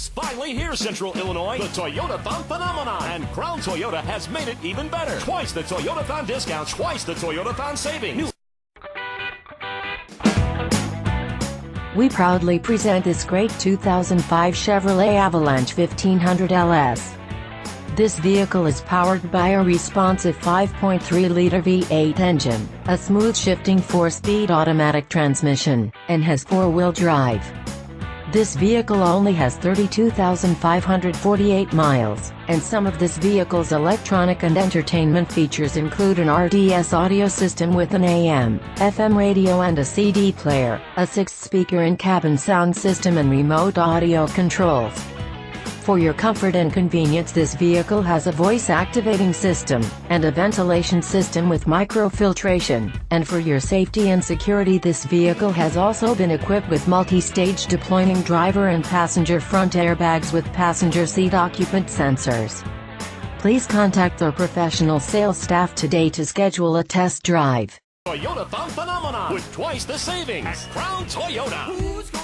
It's finally here, Central Illinois. The Toyotathon phenomenon. And Crown Toyota has made it even better. Twice the Toyotathon discount, twice the Toyotathon savings. We proudly present this great 2005 Chevrolet Avalanche 1500 LS. This vehicle is powered by a responsive 5.3-liter V8 engine, a smooth shifting 4-speed automatic transmission, and has 4-wheel drive. This vehicle only has 32,548 miles, and some of this vehicle's electronic and entertainment features include an RDS audio system with an AM/FM radio and a CD player, a 6-speaker in-cabin sound system and remote audio controls. For your comfort and convenience, this vehicle has a voice-activating system, and a ventilation system with microfiltration, and for your safety and security, this vehicle has also been equipped with multi-stage deploying driver and passenger front airbags with passenger seat occupant sensors. Please contact our professional sales staff today to schedule a test drive. Toyotathon phenomenon with twice the savings. Crown Toyota.